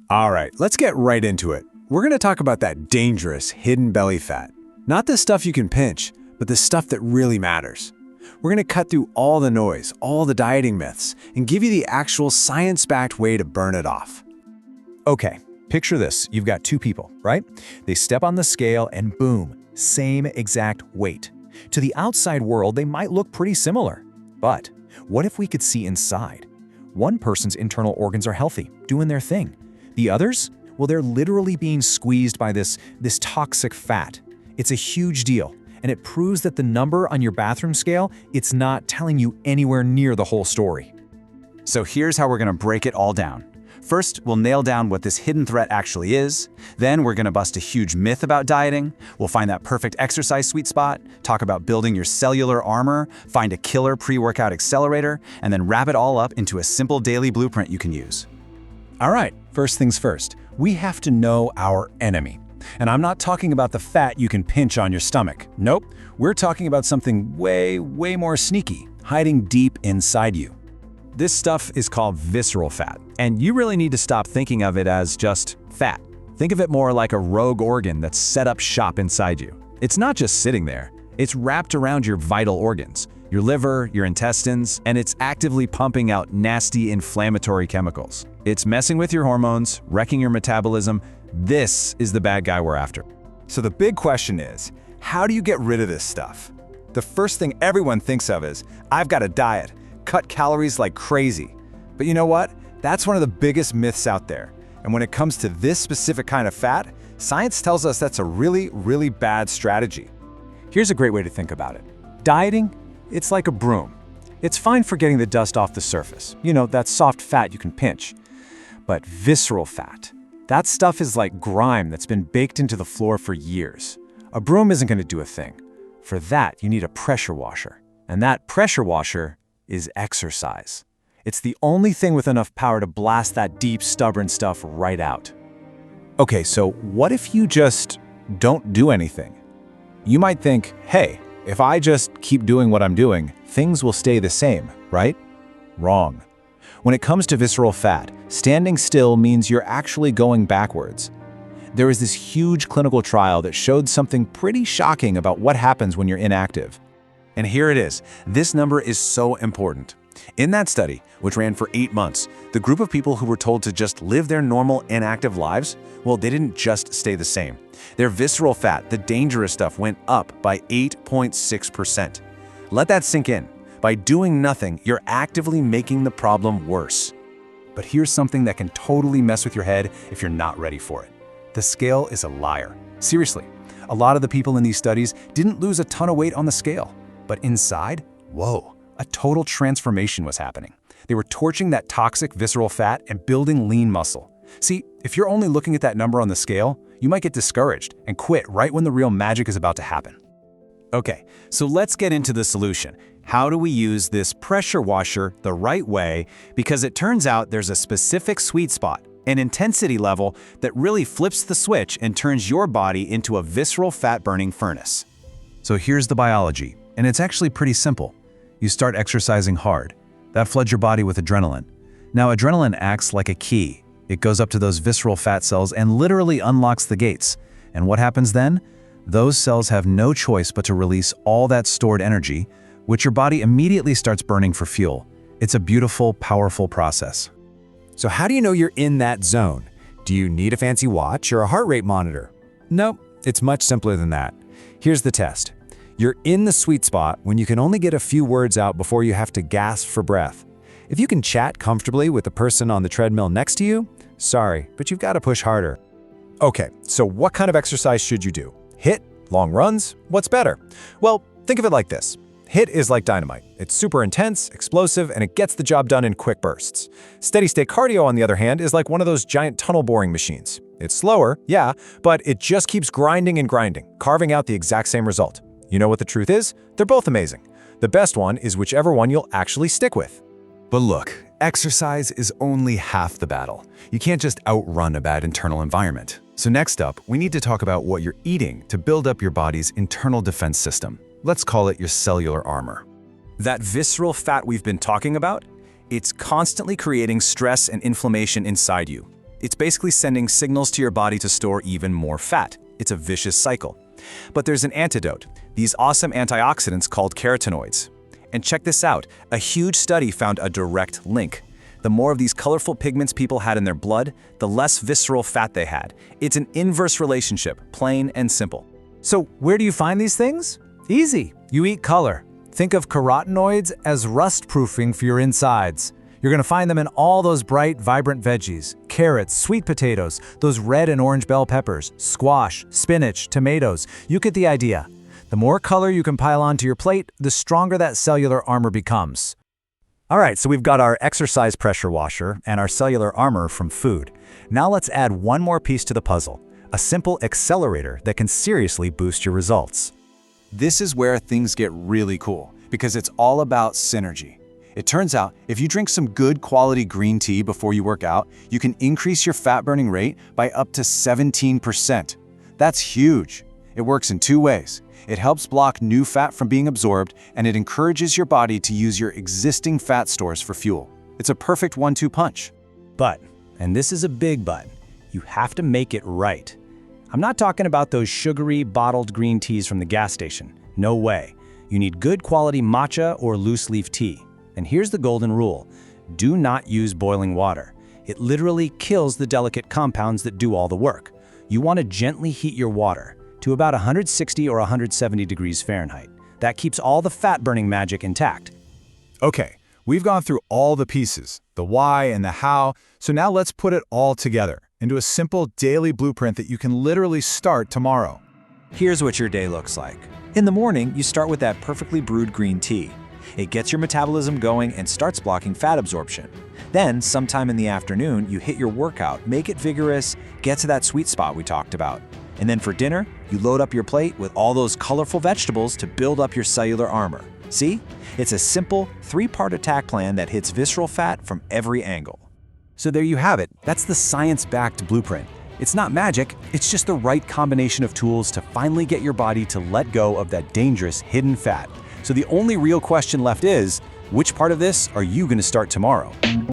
All right, let's get right into it. We're going to talk about that dangerous hidden belly fat. Not the stuff you can pinch, but the stuff that really matters. We're going to cut through all the noise, all the dieting myths, and give you the actual science-backed way to burn it off. Okay, picture this. You've got two people, right? They step on the scale and boom, same exact weight. To the outside world, they might look pretty similar. But what if we could see inside? One person's internal organs are healthy, doing their thing. The others? Well, they're literally being squeezed by this toxic fat. It's a huge deal, and it proves that the number on your bathroom scale, it's not telling you anywhere near the whole story. So here's how we're going to break it all down. First, we'll nail down what this hidden threat actually is. Then we're going to bust a huge myth about dieting. We'll find that perfect exercise sweet spot, talk about building your cellular armor, find a killer pre-workout accelerator, and then wrap it all up into a simple daily blueprint you can use. All right, first things first. We have to know our enemy. And I'm not talking about the fat you can pinch on your stomach. Nope, we're talking about something way more sneaky, hiding deep inside you. This stuff is called visceral fat, and you really need to stop thinking of it as just fat. Think of it more like a rogue organ that's set up shop inside you. It's not just sitting there, it's wrapped around your vital organs, your liver, your intestines, and it's actively pumping out nasty inflammatory chemicals. It's messing with your hormones, wrecking your metabolism. This is the bad guy we're after. So the big question is, how do you get rid of this stuff? The first thing everyone thinks of is, I've got a diet, cut calories like crazy. But you know what? That's one of the biggest myths out there. And when it comes to this specific kind of fat, science tells us that's a really bad strategy. Here's a great way to think about it. Dieting, it's like a broom. It's fine for getting the dust off the surface. You know, that soft fat you can pinch. But visceral fat, that stuff is like grime that's been baked into the floor for years. A broom isn't going to do a thing. For that, you need a pressure washer. And that pressure washer is exercise. It's the only thing with enough power to blast that deep, stubborn stuff right out. Okay, so what if you just don't do anything? You might think, hey, if I just keep doing what I'm doing, things will stay the same, right? Wrong. When it comes to visceral fat, standing still means you're actually going backwards. There was this huge clinical trial that showed something pretty shocking about what happens when you're inactive. And here it is. This number is so important. In that study, which ran for 8 months, the group of people who were told to just live their normal inactive lives, well, they didn't just stay the same. Their visceral fat, the dangerous stuff, went up by 8.6%. Let that sink in. By doing nothing, you're actively making the problem worse. But here's something that can totally mess with your head if you're not ready for it. The scale is a liar. Seriously, a lot of the people in these studies didn't lose a ton of weight on the scale. But inside, whoa, a total transformation was happening. They were torching that toxic visceral fat and building lean muscle. See, if you're only looking at that number on the scale, you might get discouraged and quit right when the real magic is about to happen. Okay, so let's get into the solution. How do we use this pressure washer the right way? Because it turns out there's a specific sweet spot, an intensity level that really flips the switch and turns your body into a visceral fat-burning furnace. So here's the biology. And it's actually pretty simple. You start exercising hard. That floods your body with adrenaline. Now, adrenaline acts like a key. It goes up to those visceral fat cells and literally unlocks the gates. And what happens then? Those cells have no choice but to release all that stored energy, which your body immediately starts burning for fuel. It's a beautiful, powerful process. So how do you know you're in that zone? Do you need a fancy watch or a heart rate monitor? Nope, it's much simpler than that. Here's the test. You're in the sweet spot when you can only get a few words out before you have to gasp for breath. If you can chat comfortably with the person on the treadmill next to you, sorry, but you've got to push harder. Okay, so what kind of exercise should you do? HIIT? Long runs? What's better? Well, think of it like this. HIIT is like dynamite. It's super intense, explosive, and it gets the job done in quick bursts. Steady-state cardio, on the other hand, is like one of those giant tunnel boring machines. It's slower, yeah, but it just keeps grinding and grinding, carving out the exact same result. You know what the truth is? They're both amazing. The best one is whichever one you'll actually stick with. But look, exercise is only half the battle. You can't just outrun a bad internal environment. So next up, we need to talk about what you're eating to build up your body's internal defense system. Let's call it your cellular armor. That visceral fat we've been talking about, it's constantly creating stress and inflammation inside you. It's basically sending signals to your body to store even more fat. It's a vicious cycle. But there's an antidote, these awesome antioxidants called carotenoids. And check this out, a huge study found a direct link. The more of these colorful pigments people had in their blood, the less visceral fat they had. It's an inverse relationship, plain and simple. So where do you find these things? Easy. You eat color. Think of carotenoids as rust-proofing for your insides. You're going to find them in all those bright, vibrant veggies, carrots, sweet potatoes, those red and orange bell peppers, squash, spinach, tomatoes. You get the idea. The more color you can pile onto your plate, the stronger that cellular armor becomes. All right, so we've got our exercise pressure washer and our cellular armor from food. Now let's add one more piece to the puzzle, a simple accelerator that can seriously boost your results. This is where things get really cool, because it's all about synergy. It turns out, if you drink some good quality green tea before you work out, you can increase your fat burning rate by up to 17%. That's huge. It works in two ways. It helps block new fat from being absorbed, and it encourages your body to use your existing fat stores for fuel. It's a perfect 1-2 punch. But, and this is a big but, you have to make it right. I'm not talking about those sugary, bottled green teas from the gas station. No way. You need good quality matcha or loose leaf tea. And here's the golden rule. Do not use boiling water. It literally kills the delicate compounds that do all the work. You want to gently heat your water to about 160 or 170 degrees Fahrenheit. That keeps all the fat-burning magic intact. Okay, we've gone through all the pieces, the why and the how, so now let's put it all together into a simple daily blueprint that you can literally start tomorrow. Here's what your day looks like. In the morning, you start with that perfectly brewed green tea. It gets your metabolism going and starts blocking fat absorption. Then, sometime in the afternoon, you hit your workout, make it vigorous, get to that sweet spot we talked about. And then for dinner, you load up your plate with all those colorful vegetables to build up your cellular armor. See? It's a simple, 3-part attack plan that hits visceral fat from every angle. So there you have it. That's the science-backed blueprint. It's not magic, it's just the right combination of tools to finally get your body to let go of that dangerous hidden fat. So the only real question left is, which part of this are you going to start tomorrow?